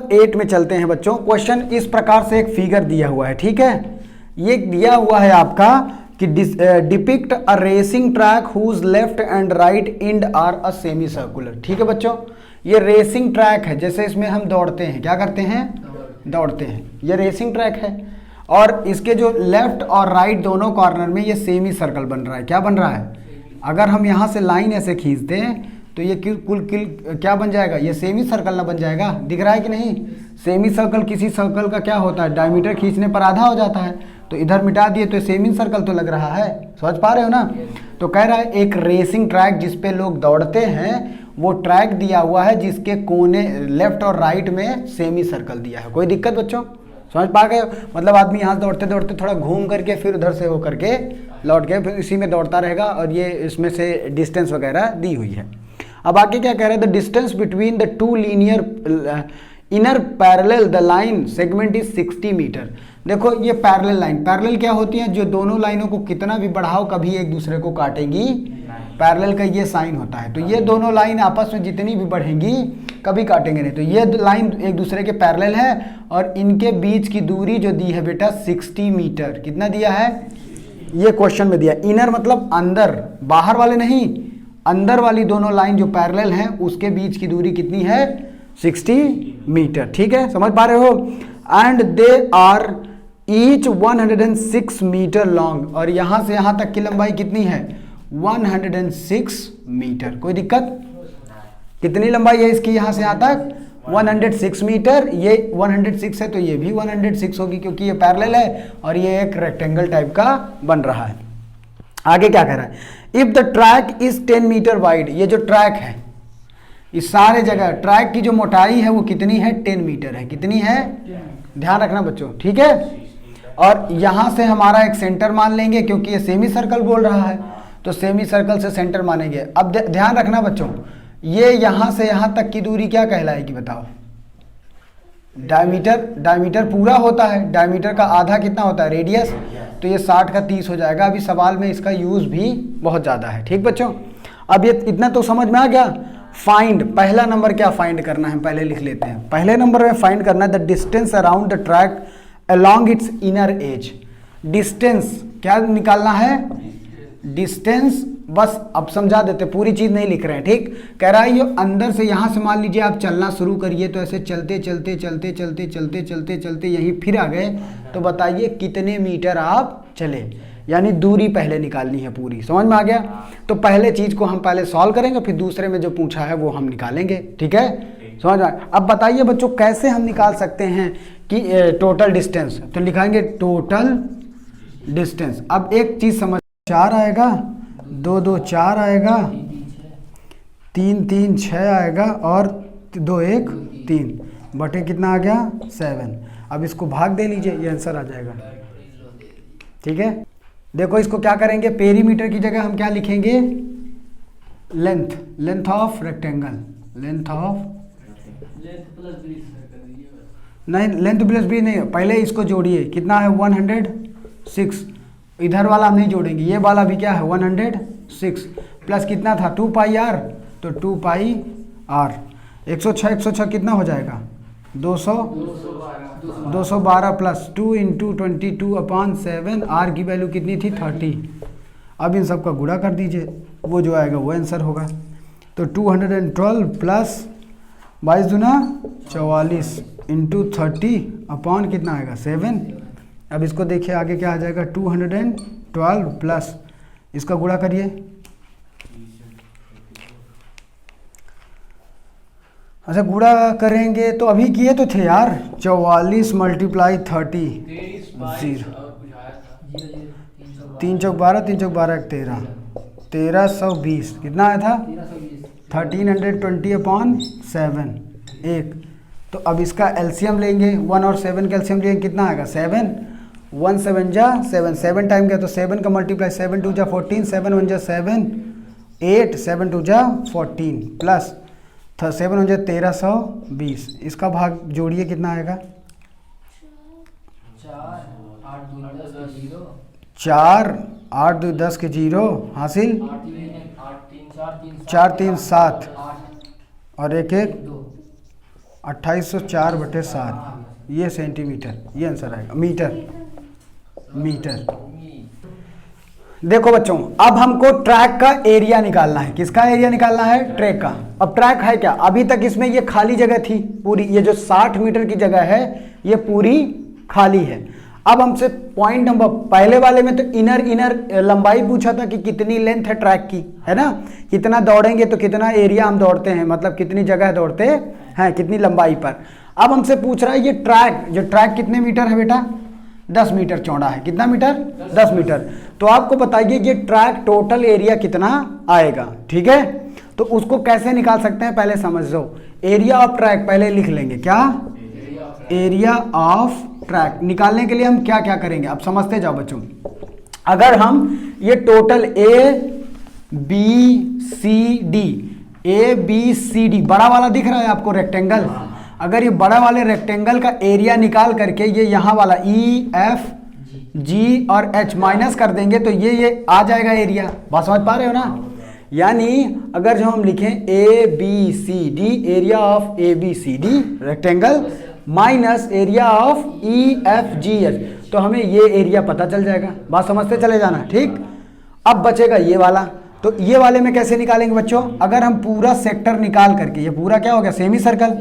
Number 8 में चलते हैं बच्चों। क्वेश्चन इस प्रकार से एक फिगर दिया हुआ है, ठीक है। ये दिया हुआ है आपका कि depict a racing track whose left and right end are a semi circular. ठीक है बच्चों, ये रेसिंग ट्रैक है, जैसे इसमें हम दौड़ते हैं, क्या करते हैं, दौड़ते हैं, ये रेसिंग ट्रैक है। और इसके जो लेफ्ट और राइट दोनों कॉर्नर में ये सेमी सर्कल बन रहा है। क्या बन रहा है, अगर हम यहाँ से लाइन ऐसे खींचते हैं तो ये कुल क्या बन जाएगा, ये सेमी सर्कल ना बन जाएगा। दिख रहा है कि नहीं, सेमी सर्कल किसी सर्कल का क्या होता है, डायमीटर खींचने पर आधा हो जाता है, तो इधर मिटा दिए तो सेमी सर्कल तो लग रहा है, समझ पा रहे हो ना। तो कह रहा है एक रेसिंग ट्रैक जिसपे लोग दौड़ते हैं, वो ट्रैक दिया हुआ है जिसके कोने लेफ्ट और राइट में सेमी सर्कल दिया है। कोई दिक्कत बच्चों, समझ पा गए। मतलब आदमी यहाँ दौड़ते दौड़ते थोड़ा घूम करके फिर उधर से हो करके लौट के फिर इसी में दौड़ता रहेगा, और ये इसमें से डिस्टेंस वगैरह दी हुई है। अब आगे क्या कह रहे हैं, the distance between the two linear inner parallel the line segment is 60 metre. देखो ये पैरेलल लाइन, पैरेलल क्या होती है, जो दोनों लाइनों को कितना भी बढ़ाओ कभी एक दूसरे को काटेंगी, पैरेलल का ये साइन होता है। तो ये दोनों लाइन आपस में जितनी भी बढ़ेंगी कभी काटेंगे नहीं। तो ये लाइन एक दूसरे के पैरेलल है, और इनके बीच की दूरी जो दी है बेटा 60 मीटर। कितना दिया है, ये क्वेश्चन में दिया। इनर मतलब अंदर, बाहर वाले नहीं, अंदर वाली दोनों लाइन जो पैरेलल हैं उसके बीच की दूरी कितनी है, 60 मीटर। ठीक है, समझ पा रहे हो। And they are each 106 metre long, और यहां से यहां तक की लंबाई कितनी है, 106 मीटर। कोई दिक्कत, कितनी लंबाई है इसकी यहां से यहां तक, 106 मीटर। ये 106 है तो ये भी 106 होगी, क्योंकि ये पैरेलल है और ये एक रेक्टेंगल टाइप का बन रहा है। आगे क्या कह रहा है, if the track is 10 metre wide, ये जो ट्रैक है इस सारे जगह ट्रैक की जो मोटाई है वो कितनी है, 10 मीटर है। कितनी है, ध्यान रखना बच्चों, ठीक है। और यहां से हमारा एक सेंटर मान लेंगे, क्योंकि ये सेमी सर्कल बोल रहा है, तो सेमी सर्कल से सेंटर मानेंगे। अब ध्यान रखना बच्चों, ये यहां से यहां तक की दूरी क्या कहलाएगी बताओ, डायमीटर। डायमीटर पूरा होता है, डायमीटर का आधा कितना होता है, रेडियस। तो ये 60 का 30 हो जाएगा। अभी सवाल में इसका यूज भी बहुत ज्यादा है, ठीक बच्चों। अब ये इतना तो समझ में आ गया। फाइंड, पहला नंबर क्या फाइंड करना है, पहले लिख लेते हैं। पहले नंबर में फाइंड करना है the distance around the track along it's inner as. Distance क्या निकालना है, डिस्टेंस। बस अब समझा देते, पूरी चीज नहीं लिख रहे हैं, ठीक। कह रहा है ये अंदर से यहां से मान लीजिए आप चलना शुरू करिए, तो ऐसे चलते चलते चलते चलते चलते चलते चलते यहीं फिर आ गए, तो बताइए कितने मीटर आप चले, यानी दूरी पहले निकालनी है पूरी। समझ में आ गया। तो पहले चीज को हम पहले सॉल्व करेंगे, फिर दूसरे में जो पूछा है वो हम निकालेंगे, ठीक है। समझ में। अब बताइए बच्चों कैसे हम निकाल सकते हैं कि टोटल डिस्टेंस, तो लिखाएंगे टोटल डिस्टेंस। अब एक चीज समझ, 4 आएगा, 2 2 4 आएगा, 3 3 6 आएगा, और 2 1 3 बटे कितना आ गया, 7। अब इसको भाग दे लीजिए, ये आंसर आ जाएगा, ठीक है। देखो इसको क्या करेंगे, पेरीमीटर की जगह हम क्या लिखेंगे, length, length of rectangle, length of, नहीं लेंथ प्लस बी नहीं, पहले इसको जोड़िए, कितना है 106। इधर वाला हम नहीं जोड़ेंगे, ये वाला भी क्या है 106, प्लस कितना था 2 पाई आर, तो 2 पाई आर। 106 106 कितना हो जाएगा, 212 प्लस 2 इंटू 22/7। आर की वैल्यू कितनी थी 30। अब इन सब का गुणा कर दीजिए, वो जो आएगा वो आंसर होगा। तो 212 प्लस 22 दूना 44 इंटू 30 अपॉन कितना आएगा 7। अब इसको देखिए आगे क्या आ जाएगा, 212 प्लस इसका गुणा करिए, अच्छा गुणा करेंगे तो अभी किए तो थे यार, 44 मल्टीप्लाई 30 0, 3 चौक 12, 3 चौक 12 13, 1320 कितना आया था 1320/7 1। तो अब इसका एलसीएम लेंगे, 1 और 7 का एलसीएम लेंगे, कितना आएगा 7, 1 7 जा 7, 7 टाइम गया तो 7 का मल्टीप्लाई 7 2 जा 14, 7 1 जा 7 8, 7 2 जा 14 प्लस 7 1 जा 1320। इसका भाग जोड़िए कितना आएगा, 4 8 2 10 के 0 हासिल, 4 3 7 और 1 1 2804/7 ये सेंटीमीटर, ये आंसर आएगा। Metre, metre. देखो बच्चों, अब हमको ट्रैक का एरिया निकालना है। किसका एरिया निकालना है? ट्रैक का। अब ट्रैक है क्या? अभी तक इसमें ये खाली जगह थी पूरी, ये जो 60 मीटर की जगह है ये पूरी खाली है। अब हमसे पॉइंट नंबर, पहले वाले में तो इनर लंबाई पूछा था कि कितनी लेंथ है ट्रैक की, है ना, कितना दौड़ेंगे तो कितना एरिया हम दौड़ते हैं, मतलब कितनी जगह दौड़ते हैं, कितनी लंबाई पर। अब हमसे पूछ रहा है ये ट्रैक, जो ट्रैक कितने मीटर है बेटा? 10 मीटर चौड़ा है। कितना मीटर? 10 मीटर। तो आपको बताइए ये ट्रैक टोटल एरिया कितना आएगा, ठीक है। तो उसको कैसे निकाल सकते हैं पहले समझ लो। एरिया ऑफ ट्रैक पहले लिख लेंगे। क्या? Area of track. निकालने के लिए हम क्या क्या करेंगे अब समझते जाओ बच्चों। अगर हम ये total A B C D बड़ा वाला दिख रहा है आपको रेक्टेंगल, अगर ये बड़ा वाले रेक्टेंगल का एरिया निकाल करके ये यहाँ वाला ई एफ जी और एच माइनस कर देंगे तो ये आ जाएगा एरिया। बात समझ पा रहे हो ना? यानी अगर जो हम लिखें A B C D, area of A B C D rectangle minus area of E F G H, तो हमें ये एरिया पता चल जाएगा। बात समझते चले जाना, ठीक। अब बचेगा ये वाला, तो ये वाले में कैसे निकालेंगे बच्चों? अगर हम पूरा सेक्टर निकाल करके, ये पूरा क्या हो गया? Semi circle.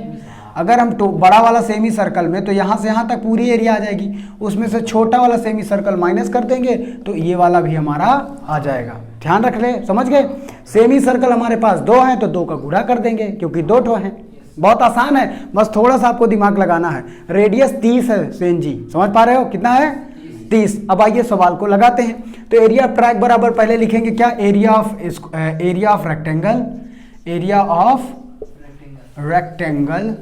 अगर हम बड़ा वाला सेमी सर्कल में तो यहाँ से यहाँ तक पूरी एरिया आ जाएगी, उसमें से छोटा वाला सेमी सर्कल माइनस कर देंगे तो ये वाला भी हमारा आ जाएगा। ध्यान रख ले, समझ गए? सेमी सर्कल हमारे पास 2 हैं तो 2 का गुणा कर देंगे क्योंकि 2 ठो हैं। बहुत आसान है, बस थोड़ा सा आपको दिमाग लगाना है। रेडियस 30 है सेन जी, समझ पा रहे हो? कितना है? 30। अब आइए सवाल को लगाते हैं। तो एरिया ऑफ ट्रैक बराबर पहले लिखेंगे क्या? Area of rectangle, area of rectangle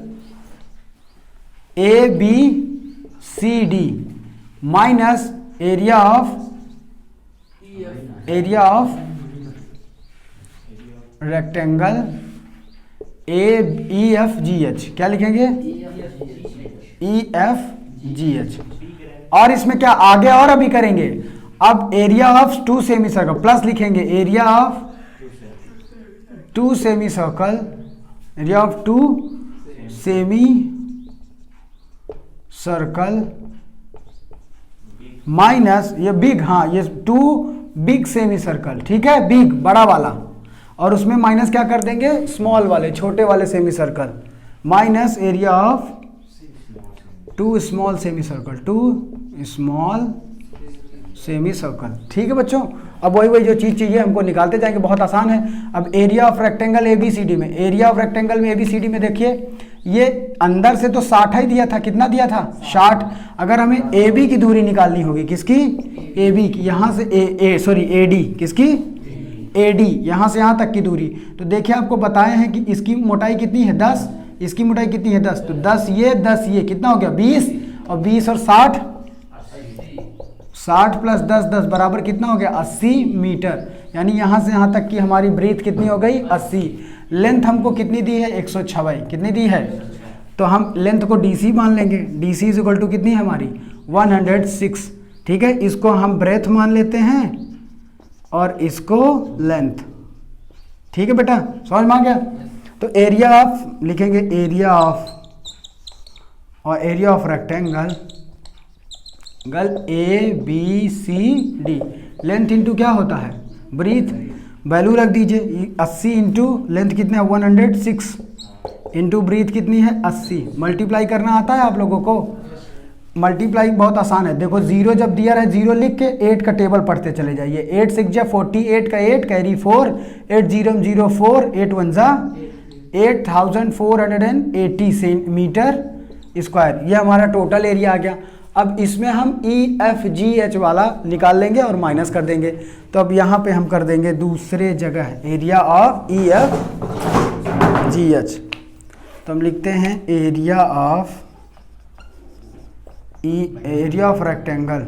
A B C D minus area of rectangle A E F G H. क्या लिखेंगे? E F G H. और इसमें क्या आगे और अभी करेंगे? अब area of 2 semicircle plus लिखेंगे area of 2 semicircle, area of 2 semicircle minus ये बिग, हाँ ये 2 बिग सेमी सर्कल, ठीक है, बिग बड़ा वाला, और उसमें माइनस क्या कर देंगे? स्मॉल वाले छोटे वाले semi circle minus area of 2 small semi circle, 2 small semi circle. ठीक है बच्चों, अब वही जो चीज़ चाहिए हमको निकालते जाएंगे, बहुत आसान है। अब एरिया ऑफ रेक्टेंगल ABCD में, एरिया ऑफ रेक्टेंगल में ABCD में देखिए ये अंदर से तो 60 ही दिया था, कितना दिया था? 60। अगर हमें AB की दूरी निकालनी होगी, किसकी? AB की, यहाँ से AD, किसकी? AD, यहाँ से यहाँ तक की दूरी। तो देखिए आपको बताए हैं कि इसकी मोटाई कितनी है? 10, इसकी मोटाई कितनी है? 10, तो 10 ये कितना हो गया? 20, और 20 और 60, 60 प्लस 10 10 बराबर कितना हो गया? 80 मीटर। यानी यहाँ से यहाँ तक की हमारी ब्रीथ कितनी हो गई? 80। लेंथ हमको कितनी दी है? 106। कितनी दी है? तो हम लेंथ को DC मान लेंगे। DC इज इक्वल टू कितनी है हमारी? 106। ठीक है, इसको हम ब्रेथ मान लेते हैं और इसको लेंथ। ठीक है बेटा, समझ में आ गया? तो एरिया ऑफ लिखेंगे, एरिया ऑफ और area of rectangle ABCD, length into क्या होता है? ब्रीथ। वैल्यू रख दीजिए 80 इंटू लेंथ कितना है? 106 इंटू ब्रीथ कितनी है? 80। मल्टीप्लाई करना आता है आप लोगों को? मल्टीप्लाई बहुत आसान है। देखो 0 जब दिया रहे 0 लिख के 8 का टेबल पढ़ते चले जाइए। 8 6 जा 48 का 8 कैरी 4, 8 0 0 4, 8 1 जा 8480 सेंटीमीटर स्क्वायर। ये हमारा टोटल एरिया आ गया। अब इसमें हम EFGH वाला निकाल लेंगे और माइनस कर देंगे। तो अब यहाँ पे हम कर देंगे दूसरे जगह एरिया ऑफ EFGH। तो हम लिखते हैं एरिया ऑफ रेक्टेंगल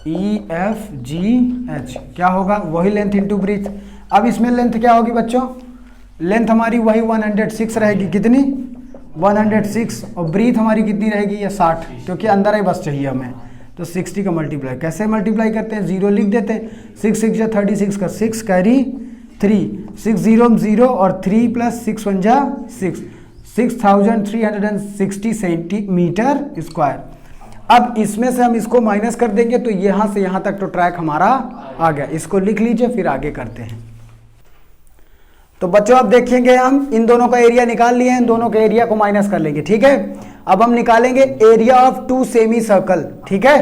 EFGH क्या होगा? वही लेंथ इंटू ब्रीथ। अब इसमें लेंथ क्या होगी बच्चों? लेंथ हमारी वही 106 रहेगी। कितनी? 106। और ब्रीथ हमारी कितनी रहेगी? ये 60, क्योंकि अंदर ही बस चाहिए हमें। तो 60 का मल्टीप्लाई कैसे मल्टीप्लाई करते हैं? 0 लिख देते हैं। 6 6 जा 36 का 6 कैरी 3, 6 0 0 और 3 प्लस 6 1 जा 6, 6360 सेंटीमीटर स्क्वायर। अब इसमें से हम इसको माइनस कर देंगे तो यहाँ से यहाँ तक तो ट्रैक हमारा आ गया। इसको लिख लीजिए, फिर आगे करते हैं। तो बच्चों अब देखेंगे, हम इन दोनों का एरिया निकाल लिए हैं, इन दोनों के एरिया को माइनस कर लेंगे। ठीक है, अब हम निकालेंगे एरिया ऑफ 2 सेमी सर्कल। ठीक है,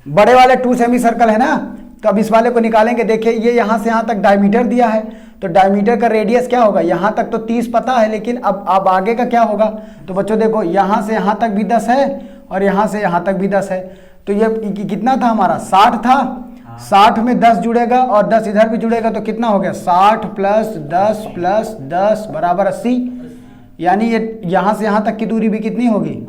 बड़े वाले 2 सेमी सर्कल है ना, तो अब इस वाले को निकालेंगे। देखिए ये यहाँ से यहाँ तक डायमीटर दिया है, तो डायमीटर का रेडियस क्या होगा, यहाँ तक तो 30 पता है, लेकिन अब आगे का क्या होगा। तो बच्चों देखो यहाँ से यहाँ तक भी 10 है और यहाँ से यहाँ तक भी 10 है, तो ये कितना था हमारा, 60 था। 60 में 10 जुड़ेगा और 10 इधर भी जुड़ेगा, तो कितना हो गया, 60 + 10 बराबर 80। यानी ये यहाँ से यहाँ तक की दूरी भी कितनी होगी,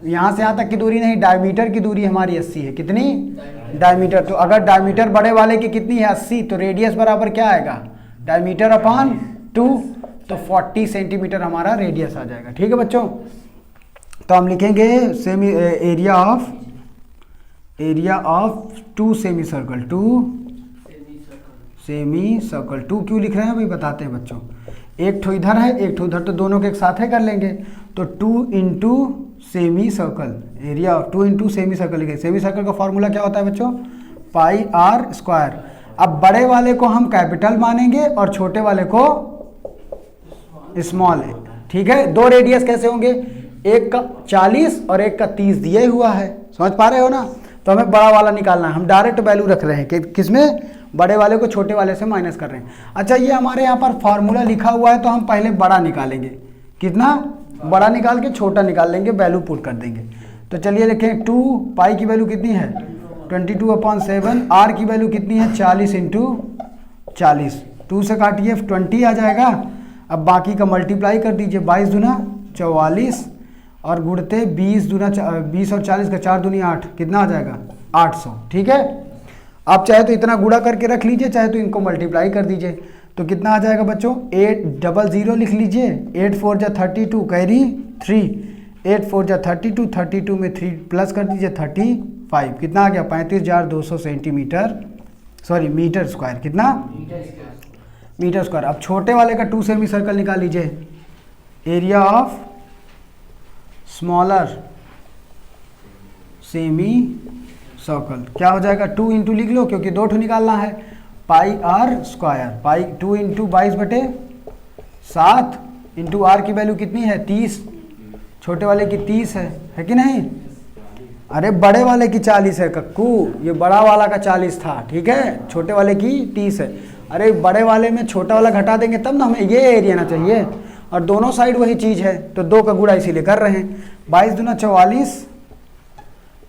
यहाँ से यहाँ तक की दूरी नहीं, डायमीटर की दूरी हमारी 80 है। कितनी, डायमीटर। तो अगर डायमीटर बड़े वाले की कितनी है, 80, तो रेडियस बराबर क्या आएगा, डायमीटर अपॉन 2, तो 40 सेंटीमीटर हमारा रेडियस आ जाएगा। ठीक है बच्चों, तो हम लिखेंगे semi area of 2 semi circle. 2 semi circle, 2 क्यों लिख रहे हैं भाई, बताते हैं बच्चों। एक ठो इधर है, एक ठो उधर, तो दोनों के एक साथ कर लेंगे। तो 2 into semi circle, area of 2 into semi circle लिखेंगे। सेमी सर्कल का फॉर्मूला क्या होता है बच्चों, πr²। अब बड़े वाले को हम कैपिटल मानेंगे और छोटे वाले को स्मॉल है। ठीक है, दो रेडियस कैसे होंगे, एक का 40 और एक का 30 दिया हुआ है, समझ पा रहे हो ना। तो हमें बड़ा वाला निकालना है, हम डायरेक्ट वैल्यू रख रहे हैं कि किसमें, बड़े वाले को छोटे वाले से माइनस कर रहे हैं। अच्छा, ये हमारे यहाँ पर फॉर्मूला लिखा हुआ है, तो हम पहले बड़ा निकालेंगे। कितना, बड़ा निकाल के छोटा निकाल लेंगे, वैल्यू पुट कर देंगे। तो चलिए देखें, 2 पाई की वैल्यू कितनी है, 22/7। आर की वैल्यू कितनी है, 40 × 40। 2 से काटिए 20 आ जाएगा। अब बाकी का मल्टीप्लाई कर दीजिए, 22 दूना 44 और गुणते 20 और 40 का 4 दूनी 8, कितना आ जाएगा, 800। ठीक है, आप चाहे तो इतना गुणा करके रख लीजिए, चाहे तो इनको मल्टीप्लाई कर दीजिए। तो कितना आ जाएगा बच्चों, 800 लिख लीजिए। 8 4 जा 32, कैरी 3, 8 4 जा 32, 32 में 3 प्लस कर दीजिए 35, कितना आ गया, 35,200 सेंटीमीटर, सॉरी मीटर स्क्वायर। कितना, मीटर स्क्वायर। अब छोटे वाले का 2 सेमी सर्कल निकाल लीजिए। Area of smaller semi circle क्या हो जाएगा, 2 इंटू लिख लो क्योंकि 2 ठो निकालना है, πr²। 2 इंटू 22/7 इंटू आर की वैल्यू कितनी है, 30, छोटे वाले की 30 है कि नहीं। अरे बड़े वाले की 40 है कक्कू, ये बड़ा वाला का 40 था। ठीक है, छोटे वाले की 30 है। अरे बड़े वाले में छोटा वाला घटा देंगे तब ना हमें ये एरिया ना चाहिए, और दोनों साइड वही चीज़ है, तो 2 का गुणा इसीलिए कर रहे हैं। 22 दूना 44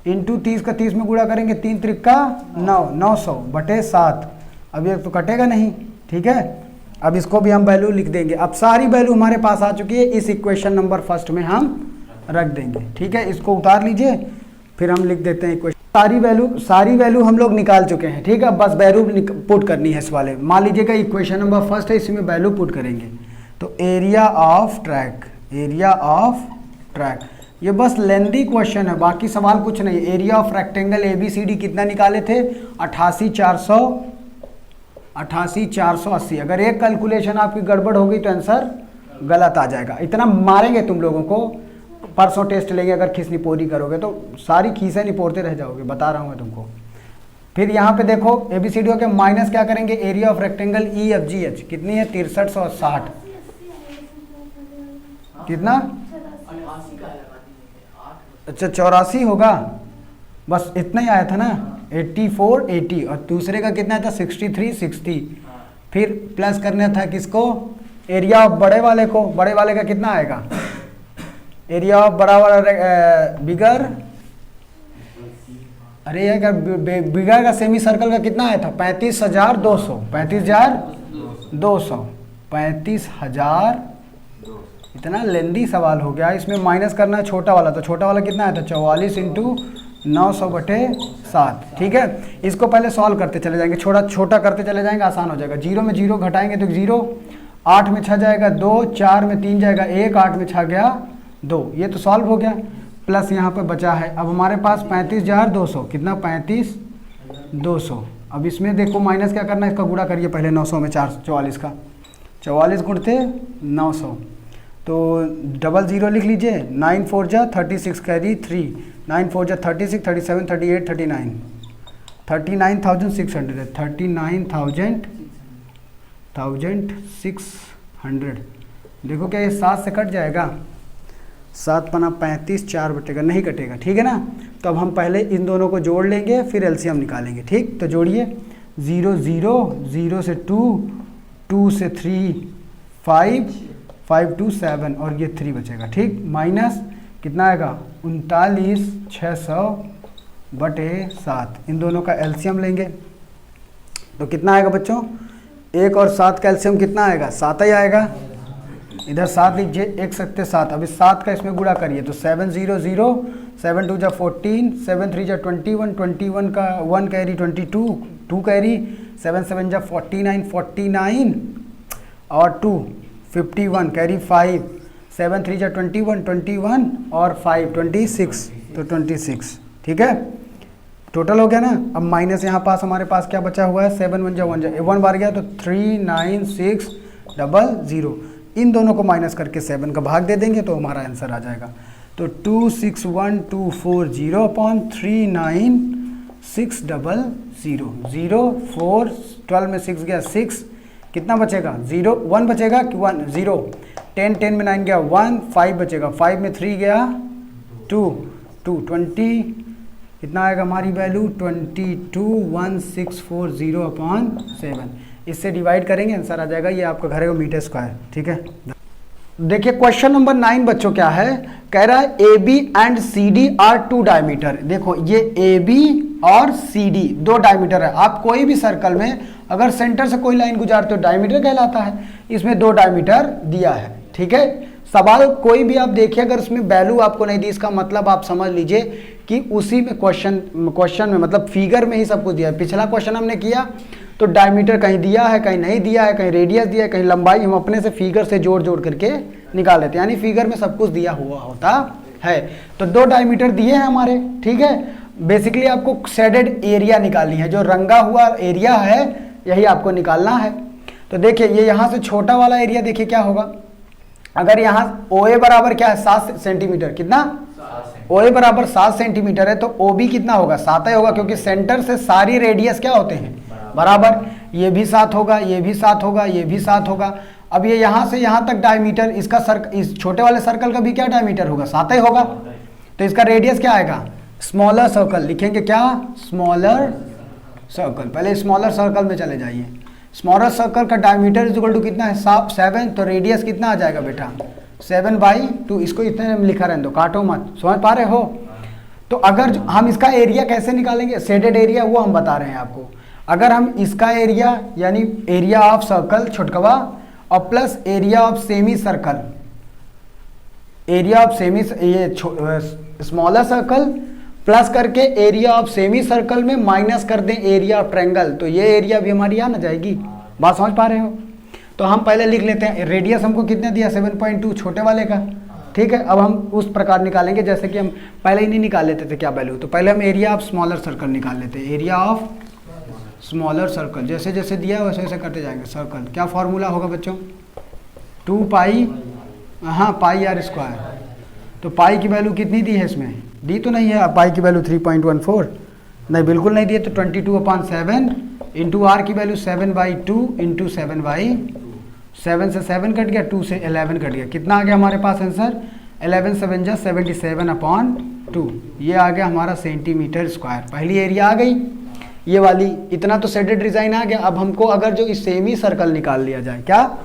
इंटू 30 का 30 में गुणा करेंगे, 3 त्रिका 9, 900/7। अब ये तो कटेगा नहीं। ठीक है, अब इसको भी हम वैल्यू लिख देंगे। अब सारी वैल्यू हमारे पास आ चुकी है, इस इक्वेशन नंबर फर्स्ट में हम रख देंगे। ठीक है, इसको उतार लीजिए, फिर हम लिख देते हैं इक्वेशन। सारी वैल्यू हम लोग निकाल चुके हैं। ठीक है, बस वैल्यू पुट करनी है इस वाले। मान लीजिएगा इक्वेशन नंबर फर्स्ट है, इसी में वैल्यू पुट करेंगे। तो एरिया ऑफ ट्रैक, ये बस लेंदी क्वेश्चन है, बाकी सवाल कुछ नहीं। एरिया ऑफ रेक्टेंगल ABCD कितना निकाले थे, 88,480। अगर एक कैलकुलेशन आपकी गड़बड़ हो गई तो आंसर गलत आ जाएगा। इतना मारेंगे तुम लोगों को, परसों टेस्ट लेंगे, अगर खीस निपोरी करोगे तो सारी खीसें निपोरते रह जाओगे, बता रहा हूँ मैं तुमको। फिर यहाँ पे देखो ABCD के माइनस क्या करेंगे, एरिया ऑफ रेक्टेंगल EFGH कितनी है, 6360। कितना, अच्छा 84 होगा, बस इतना ही आया था ना, 8480, और दूसरे का कितना था, 6360। फिर प्लस करना था किसको, एरिया ऑफ बड़े वाले को। बड़े वाले का कितना आएगा, एरिया ऑफ बड़ा वाला बिगर, अरे यार बिगर का सेमी सर्कल का कितना आया था, 35,200। 35,000, इतना लेंदी सवाल हो गया। इसमें माइनस करना है छोटा वाला, तो छोटा वाला कितना आया था, 44 इंटू 900/7। ठीक है, इसको पहले सॉल्व करते चले जाएंगे, छोटा करते चले जाएंगे, आसान हो जाएगा। 0 में 0 घटाएंगे तो 0, 8 में 6 जाएगा 2, 4 में 3 जाएगा 1, 8 में 6 गया 2, ये तो सॉल्व हो गया। प्लस यहाँ पे बचा है, अब हमारे पास 35,200, कितना, 35,200। अब इसमें देखो माइनस क्या करना है, इसका गुणा करिए पहले 900 में 44 का, 44 गुणते 900, तो डबल ज़ीरो लिख लीजिए, 9 4 जा 36 कैरी 3, 9 4 जा 36, 37, 38, 39, 39,600, 39,600। देखो क्या ये 7 से कट जाएगा, 7 पना 35, 4 बटेगा, नहीं कटेगा, ठीक है ना। तो अब हम पहले इन दोनों को जोड़ लेंगे, फिर एलसीएम निकालेंगे, ठीक। तो जोड़िए, 0 0, 0 से 2, 2 से 3 5, 5 2 7 और ये 3 बचेगा, ठीक। माइनस कितना आएगा, 39,600 बटे 7। इन दोनों का एलसीएम लेंगे तो कितना आएगा बच्चों, 1 और 7 का एलसीएम कितना आएगा, 7 ही आएगा। इधर 7 लीजिए, 1 सकते 7, अभी 7 का इसमें गुणा करिए तो 7 0 0, 7 2 जा 14, 7 3 जा 21, 21 का 1 कैरी 22, 2 कैरी, 7 7 जा 49, 49 और 2 51 कैरी 5, 7 3 जा 21, 21 और 5 26, तो 26, ठीक है। टोटल हो गया ना। अब माइनस यहाँ पास हमारे पास क्या बचा हुआ है, 7 1 जा 1 जा 1 बार गया तो 39600। इन दोनों को माइनस करके 7 का भाग दे देंगे तो हमारा आंसर आ जाएगा। तो 261240 अपॉन 39600, 0 4 12 में 6 गया 6, कितना बचेगा 0 1 बचेगा कि 1 0, 10 10 में 9 गया 1, 5 बचेगा, 5 में 3 गया 2 2 20, कितना आएगा हमारी वैल्यू 221640 अपॉन 7। इससे डिवाइड करेंगे आंसर आ जाएगा, ये आपका घर है मीटर स्क्वायर, ठीक है। देखिए क्वेश्चन नंबर 9 बच्चों क्या है, कह रहा है A B and C D are 2 diameter. देखो ये ए बी और सी डी 2 डायमीटर है। आप कोई भी सर्कल में अगर सेंटर से कोई लाइन गुजारते हो डायमीटर कहलाता है। इसमें 2 डायमीटर दिया है, ठीक है। सवाल कोई भी आप देखिए, अगर इसमें वैल्यू आपको नहीं दी, इसका मतलब आप समझ लीजिए कि उसी में क्वेश्चन में मतलब फिगर में ही सब कुछ दिया है। पिछला क्वेश्चन हमने किया तो डायमीटर कहीं दिया है, कहीं नहीं दिया है, कहीं रेडियस दिया है, कहीं लंबाई, हम अपने से फिगर से जोड़ जोड़ करके निकाल लेते हैं, यानी फिगर में सब कुछ दिया हुआ होता है। तो 2 डायमीटर दिए हैं हमारे, ठीक है। बेसिकली आपको शेडेड एरिया निकालनी है, जो रंगा हुआ एरिया है यही आपको निकालना है। तो देखिए ये यहाँ से छोटा वाला एरिया देखिए क्या होगा, अगर यहाँ OA बराबर क्या है 7 सेंटीमीटर, कितना OA बराबर 7 सेंटीमीटर है तो OB कितना होगा 7 ही होगा, क्योंकि सेंटर से सारी रेडियस क्या होते हैं बराबर। ये भी 7 होगा, ये भी 7 होगा, ये भी 7 होगा। अब ये यहाँ से यहाँ तक डायमीटर, इसका इस छोटे वाले सर्कल का भी क्या डायमीटर होगा 7 ही होगा। तो इसका रेडियस क्या आएगा, स्मॉलर सर्कल लिखेंगे, क्या स्मॉलर सर्कल। पहले स्मॉलर सर्कल में चले जाइए। स्मॉलर सर्कल का डायमीटर इज इक्वल टू कितना है 7, तो रेडियस कितना आ जाएगा बेटा 7/2। इसको इतने में लिखा रहने दो, काटो मत, समझ पा रहे हो। तो अगर हम इसका एरिया कैसे निकालेंगे, शेडेड एरिया वो हम बता रहे हैं आपको। अगर हम इसका एरिया यानी एरिया ऑफ सर्कल छोटकवा और plus area of semi circle, area of semi ये स्मॉलर सर्कल प्लस करके एरिया ऑफ सेमी सर्कल में माइनस कर दें एरिया ऑफ ट्रायंगल, तो ये एरिया भी हमारी आ ना जाएगी। बात समझ पा रहे हो। तो हम पहले लिख लेते हैं, रेडियस हमको कितने दिया 7.2 छोटे वाले का, ठीक है। अब हम उस प्रकार निकालेंगे जैसे कि हम पहले ही नहीं निकाल लेते थे क्या वैल्यू। तो पहले हम एरिया ऑफ स्मॉलर सर्कल निकाल लेते हैं, एरिया ऑफ स्मॉलर सर्कल जैसे जैसे दिया है वैसे वैसे करते जाएंगे। सर्कल क्या फॉर्मूला होगा बच्चों 2 पाई, हाँ पाई आर स्क्वायर। तो पाई की वैल्यू कितनी दी है इसमें, दी तो नहीं है। पाई की वैल्यू 3.14 नहीं, बिल्कुल नहीं दी है। तो 22/7 इंटू आर की वैल्यू 7/2 इंटू 7 से 7 कट गया, 2 से 11 कट गया, कितना आ गया हमारे पास आंसर 11 7 जा 77/2। ये आ गया हमारा सेंटीमीटर स्क्वायर। पहली एरिया आ गई ये वाली, इतना तो शेडेड डिजाइन आ गया। अब हमको अगर जो इस सेमी सर्कल निकाल लिया जाए, क्या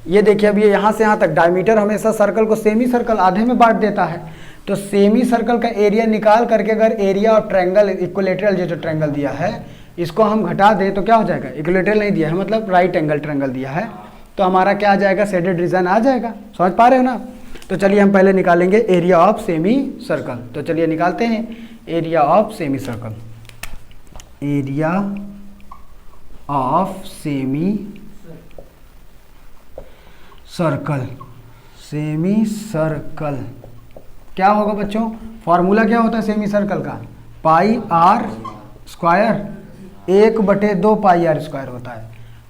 ये देखिए अब ये यहाँ से यहाँ तक डायमीटर हमेशा सर्कल को सेमी सर्कल आधे में बांट देता है। तो सेमी सर्कल का एरिया निकाल करके अगर एरिया ऑफ ट्रायंगल इक्विलेटरल जो ट्रायंगल दिया है इसको हम घटा दें तो क्या हो जाएगा, इक्विलेटरल नहीं दिया है मतलब राइट एंगल ट्रायंगल दिया है, तो हमारा क्या आ जाएगा शेडेड डिजाइन आ जाएगा। समझ पा रहे हो ना। तो चलिए हम पहले निकालेंगे एरिया ऑफ सेमी सर्कल। तो चलिए निकालते हैं area of semi circle. Area of semi circle, semi circle क्या होगा बच्चों, फॉर्मूला क्या होता है सेमी सर्कल का, pi r square 1/2 pi r square होता है।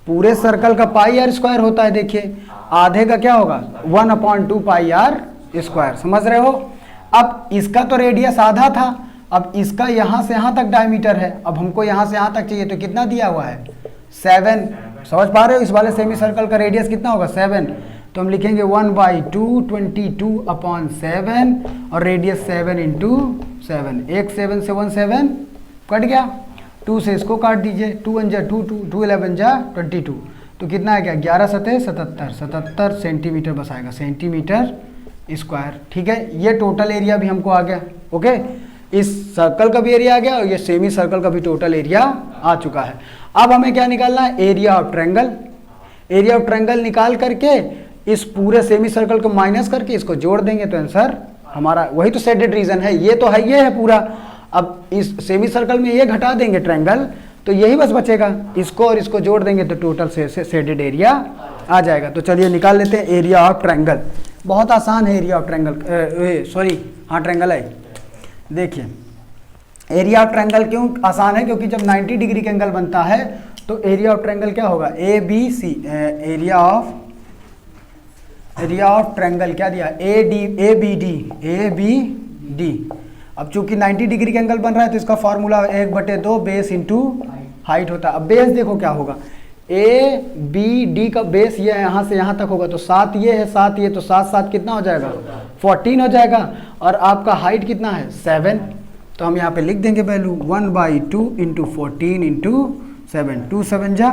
पूरे सर्कल का पाई आर स्क्वायर होता है, देखिए आधे का क्या होगा 1/2 पाई आर स्क्वायर, समझ रहे हो। अब इसका तो रेडियस आधा था, अब इसका यहां से यहां तक डायमीटर है, अब हमको यहां से यहां तक चाहिए तो कितना दिया हुआ है 7, समझ पा रहे हो। इस वाले सेमी सर्कल का रेडियस कितना होगा 7, तो हम लिखेंगे 1/2 22/7 और रेडियस 7 × 7, एक 7 से 1 7 कट गया, 2 से इसको काट दीजिए, 2 1 जा 2 2 2 11 जा 22, तो कितना है क्या 11 7 77 सेंटीमीटर बस आएगा, सेंटीमीटर स्क्वायर। ठीक है, ये टोटल एरिया भी हमको आ गया। ओके, इस सर्कल का भी एरिया आ गया और ये सेमी सर्कल का भी टोटल एरिया आ चुका है। अब हमें क्या निकालना है, area of triangle. Area of triangle निकाल करके इस पूरे सेमी सर्कल को माइनस करके इसको जोड़ देंगे तो आंसर हमारा वही तो सेडेड रीजन है, ये तो है, ये है पूरा। अब इस सेमी सर्कल में ये घटा देंगे ट्रायंगल तो यही बस बचेगा, इसको और इसको जोड़ देंगे तो टोटल से सेडेड एरिया आ जाएगा। तो चलिए निकाल लेते हैं एरिया ऑफ ट्रायंगल। बहुत आसान है एरिया ऑफ ट्रायंगल, सॉरी हाँ ट्रायंगल है। देखिए एरिया ऑफ ट्रायंगल क्यों आसान है, क्योंकि जब 90 डिग्री का एंगल बनता है तो एरिया ऑफ ट्रायंगल क्या होगा ABC, एरिया ऑफ ट्रायंगल क्या दिया ABD। अब चूंकि 90 डिग्री का एंगल बन रहा है तो इसका फॉर्मूला 1/2 बेस इंटू हाइट होता है। अब बेस देखो क्या होगा, ABD का बेस ये यहाँ से यहाँ तक होगा तो 7 ये है 7 ये, तो 7 7 कितना हो जाएगा 14 हो जाएगा, और आपका हाइट कितना है 7, तो हम यहाँ पे लिख देंगे वैल्यू 1/2 × 14 × 7, 2 7 जा,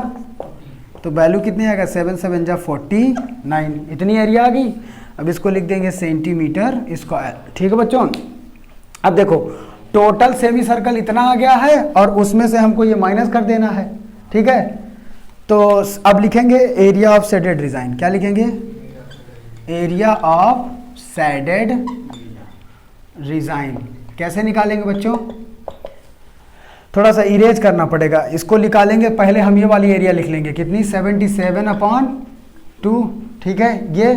तो वैल्यू कितनी आएगा 7 7 जा 49, इतनी एरिया आ गई। अब इसको लिख देंगे सेंटीमीटर स्क्वायर। ठीक है बच्चों, अब देखो टोटल सेमी सर्कल इतना आ गया है और उसमें से हमको ये माइनस कर देना है। ठीक है, तो अब लिखेंगे एरिया ऑफ शेडेड डिजाइन। क्या लिखेंगे, एरिया ऑफ शेडेड डिजाइन। कैसे निकालेंगे बच्चों, थोड़ा सा इरेज करना पड़ेगा, इसको निकालेंगे। पहले हम ये वाली एरिया लिख लेंगे, कितनी 77/2। ठीक है, ये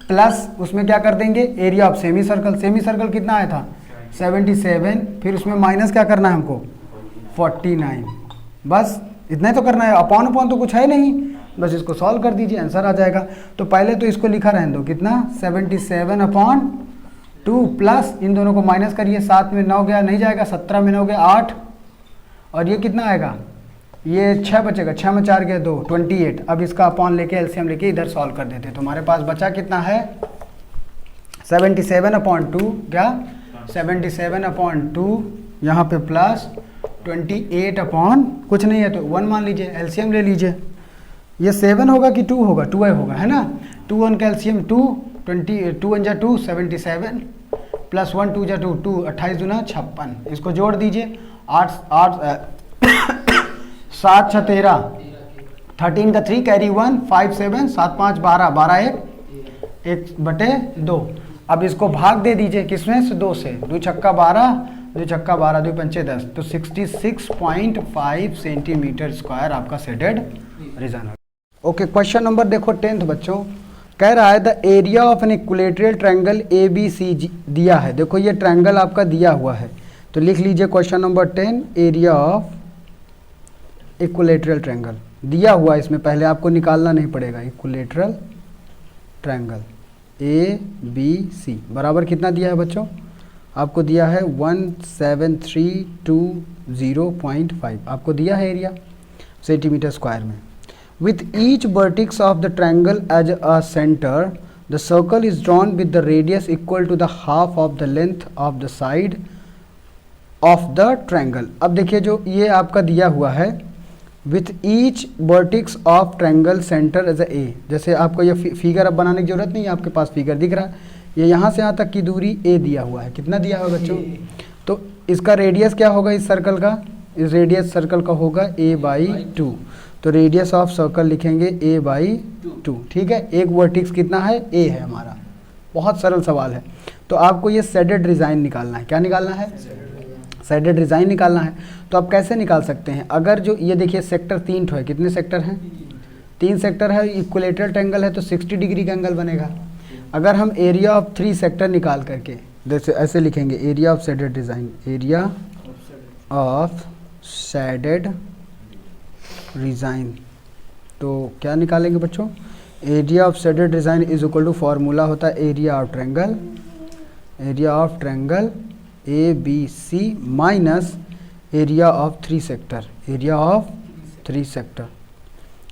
प्लस उसमें क्या कर देंगे area of semi circle. Semi circle कितना आया था 77, फिर उसमें माइनस क्या करना है हमको 49, बस इतना ही तो करना है। अपॉन तो कुछ है नहीं, बस इसको सॉल्व कर दीजिए आंसर आ जाएगा। तो पहले तो इसको लिखा रहने दो, कितना 77/2 प्लस इन दोनों को माइनस करिए, 7 में 9 गया नहीं जाएगा, 17 में 9 गया 8, और ये कितना आएगा ये 6 बचेगा, 6 में 4 गए 2 28। अब इसका अपॉन लेके एलसीएम लेके इधर सॉल्व कर देते, तो हमारे पास बचा कितना है 77/2, क्या 77/2 यहाँ पे प्लस 28 कुछ नहीं है तो 1 मान लीजिए, एलसीएम ले लीजिए। ये 7 होगा कि 2 होगा, 2 होगा है ना, 2 1 का एलसीएम 2 2 1 जा 2 77 प्लस 1 2 जा 2 2 28 दूना 56, इसको जोड़ दीजिए 8 7 6 13 13 का 3 कैरी 1 5 7 7 5 12 12 1/2। अब इसको भाग दे दीजिए किसमें से 2 से, 2 छक्का 12 2 छक्का 12 2 पंचे 10, तो 66.5 सेंटीमीटर स्क्वायर आपका शेडेड रीजन है। ओके, क्वेश्चन नंबर देखो 10th बच्चों, कह रहा है the area of an equilateral triangle ABC दिया है। देखो ये ट्रायंगल आपका दिया हुआ है, तो लिख लीजिए question number 10, area of equilateral triangle दिया हुआ है। इसमें पहले आपको निकालना नहीं पड़ेगा, इक्विलेटरल ट्रायंगल ABC बराबर कितना दिया है बच्चों, आपको दिया है 17320.5 आपको दिया है एरिया सेंटीमीटर स्क्वायर में। With each vertex of the triangle as a centre the circle is drawn with the radius equal to the half of the length of the side of the triangle. अब देखिए जो ये आपका दिया हुआ है with each vertex of triangle centre as a, जैसे आपको ये फिगर अब बनाने की जरूरत नहीं है, आपके पास फिगर दिख रहा है, ये यहाँ से यहाँ तक की दूरी a दिया हुआ है। कितना दिया हुआ बच्चों, तो इसका रेडियस क्या होगा इस सर्कल का, इस रेडियस सर्कल का होगा a/2, तो रेडियस ऑफ सर्कल लिखेंगे a/2। ठीक है, एक वर्टिक्स कितना है a है हमारा, बहुत सरल सवाल है। तो आपको ये शेडेड डिज़ाइन निकालना है, क्या निकालना है शेडेड डिज़ाइन निकालना है। तो आप कैसे निकाल सकते हैं, अगर जो ये देखिए सेक्टर 3 है, कितने सेक्टर हैं 3 सेक्टर है, इक्विलेटरल ट्रायंगल है तो 60 डिग्री का एंगल बनेगा। अगर हम एरिया ऑफ 3 सेक्टर निकाल करके जैसे ऐसे लिखेंगे, area of shaded design, area of shaded design तो क्या निकालेंगे बच्चों, area of shaded design is equal to formula होता है area of triangle A B C minus area of 3 sector,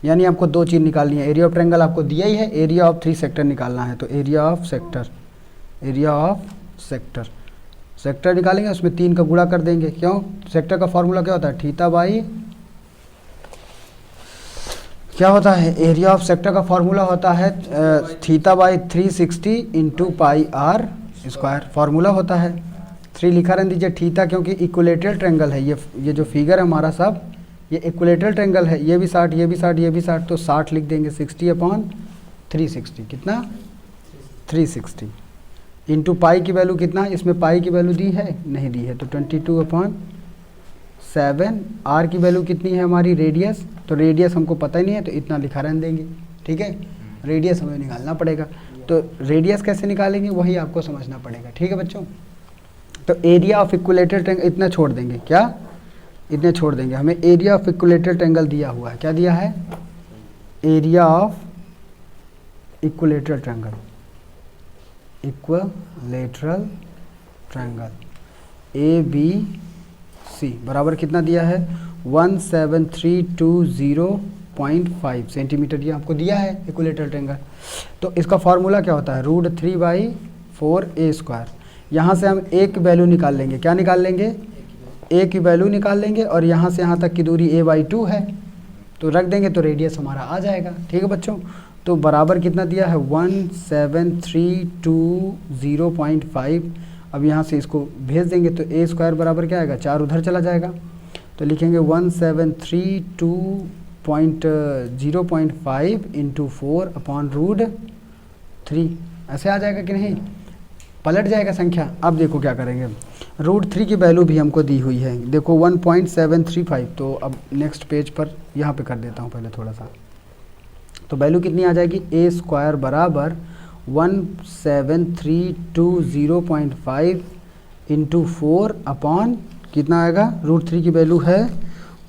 यानी आपको दो चीज़ निकालनी है। एरिया ऑफ ट्रायंगल आपको दिया ही है, एरिया ऑफ 3 सेक्टर निकालना है। तो एरिया ऑफ सेक्टर निकालेंगे, उसमें 3 का गुणा कर देंगे। क्यों, सेक्टर का फॉर्मूला क्या होता है, थीटा बाई क्या होता है, एरिया ऑफ सेक्टर का फॉर्मूला होता है theta by 360 into pi r square, formula होता है। 3 लिखा रहने दीजिए थीटा, क्योंकि इक्विलेटरल ट्रायंगल है ये जो फिगर है हमारा सब ये इक्विलेटरल ट्रायंगल है, ये भी 60 ये भी 60 ये भी 60, तो 60 लिख देंगे 60/360 कितना 360 इंटू पाई की वैल्यू कितना, इसमें पाई की वैल्यू दी है नहीं दी है, तो 22/7। आर की वैल्यू कितनी है हमारी, रेडियस, तो रेडियस हमको पता ही नहीं है तो इतना लिखा रहने देंगे। ठीक है, रेडियस हमें निकालना पड़ेगा, तो रेडियस कैसे निकालेंगे वही आपको समझना पड़ेगा। ठीक है बच्चों, तो एरिया ऑफ इक्विलेटरल ट्रायंगल इतना छोड़ देंगे, क्या इतने छोड़ देंगे, हमें एरिया ऑफ इक्विलेटरल ट्रायंगल दिया हुआ है। क्या दिया है, area of equilateral triangle A B C बराबर कितना दिया है 17320.5 सेंटीमीटर, ये आपको दिया है इक्विलेटरल ट्रायंगल। तो इसका फार्मूला क्या होता है, √3/4a²। यहाँ से हम ए की वैल्यू निकाल लेंगे, क्या निकाल लेंगे, ए की वैल्यू निकाल लेंगे, और यहाँ से यहाँ तक की दूरी a/2 है, तो रख देंगे तो रेडियस हमारा आ जाएगा। ठीक है बच्चों, तो बराबर कितना दिया है 17320.5। अब यहाँ से इसको भेज देंगे तो a² बराबर क्या आएगा, 4 उधर चला जाएगा, तो लिखेंगे 17320.5 इंटू 4/√3, ऐसे आ जाएगा कि नहीं, पलट जाएगा संख्या। अब देखो क्या करेंगे, √3 की वैल्यू भी हमको दी हुई है, देखो 1.735। तो अब नेक्स्ट पेज पर यहाँ पे कर देता हूँ पहले थोड़ा सा, तो वैल्यू कितनी आ जाएगी, a² बराबर 17320.5 इंटू 4 कितना आएगा, √3 की वैल्यू है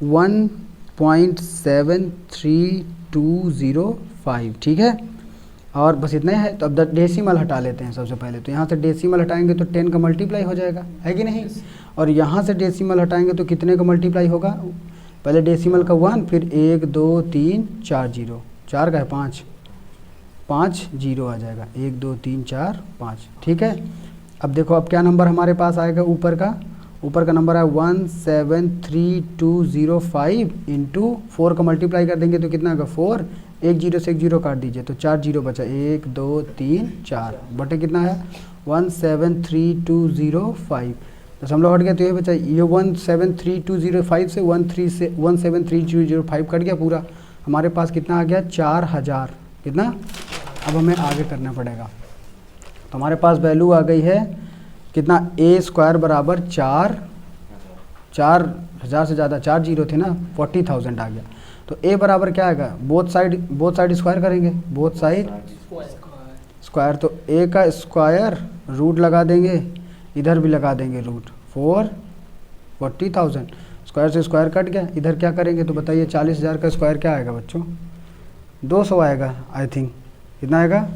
1.73205। ठीक है, और बस इतना ही है। तो अब डेसिमल हटा लेते हैं सबसे पहले, तो यहाँ से डेसिमल हटाएंगे तो 10 का मल्टीप्लाई हो जाएगा, है कि नहीं, और यहाँ से डेसिमल हटाएंगे तो कितने का मल्टीप्लाई होगा, पहले डेसिमल का 1, फिर 1 2 3 4 0, 4 का है 5 0 आ जाएगा, 1 2 3 4 5। ठीक है, अब देखो अब क्या नंबर हमारे पास आएगा, ऊपर का नंबर है 17320.5 इंटू 4 का मल्टीप्लाई कर देंगे तो कितना आएगा 4, 1 0 से 1 0 काट दीजिए तो 4 0 बचा, 1 2 3 4 बटे कितना है 17320.5, दशमलव हट गया तो ये बचा, ये 17320.5 से 17320.5 कट गया पूरा, हमारे पास कितना आ गया 4000। कितना, अब हमें आगे करना पड़ेगा, तो हमारे पास वैल्यू आ गई है कितना, a² बराबर 4000 से ज़्यादा 4 0 थे ना, 40,000 आ गया। तो a बराबर क्या आएगा, बोथ साइड स्क्वायर करेंगे, बोथ साइड स्क्वायर, तो a का स्क्वायर रूट लगा देंगे, इधर भी लगा देंगे रूट, 40,000 स्क्वायर से स्क्वायर कट गया, इधर क्या करेंगे तो बताइए 40,000 का स्क्वायर क्या आएगा बच्चों, 200 आएगा आई थिंक, कितना आएगा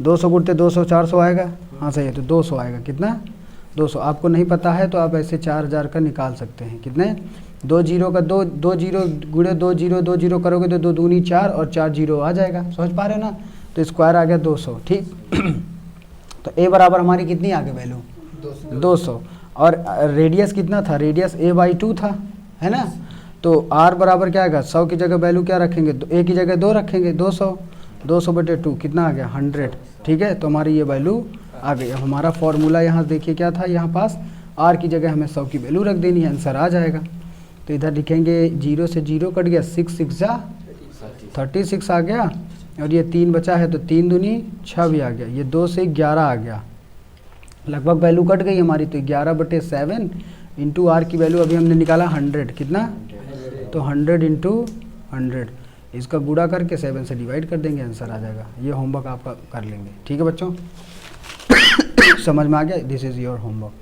200 गुणते 200 400 आएगा, हाँ सही है, तो 200 आएगा, कितना 200। आपको नहीं पता है तो आप ऐसे 4000 का निकाल सकते हैं, कितने 2 0 का 2 0 गुणे 2 0 करोगे तो 2 दूनी 4 और 4 0 आ जाएगा, समझ पा रहे हो ना, तो स्क्वायर आ गया 200। ठीक तो a बराबर हमारी कितनी आ गई वैल्यू 200, और रेडियस कितना था, रेडियस a/2 था, है ना, तो r बराबर क्या आएगा, 100 की जगह वैल्यू क्या रखेंगे, a की जगह 2 रखेंगे, 200/2 कितना आ गया 100। ठीक है, तो हमारी ये वैल्यू आ गई। अब हमारा फॉर्मूला यहाँ देखिए क्या था, यहाँ पास r की जगह हमें 100 की वैल्यू रख देनी है, आंसर आ जाएगा। तो इधर लिखेंगे 0 से 0 कट गया, 6 6 जा 36 आ गया, और ये 3 बचा है तो 3 दूनी 6 भी आ गया, ये 2 से 11 आ गया, लगभग वैल्यू कट गई हमारी, तो 11/7 इंटू आर की वैल्यू अभी हमने निकाला 100, कितना, तो 100 इंटू 100, इसका गुणा करके 7 से डिवाइड कर देंगे, आंसर आ जाएगा। ये होमवर्क आपका कर लेंगे। ठीक है बच्चों, समझ में आ गया, दिस इज़ योर होमवर्क।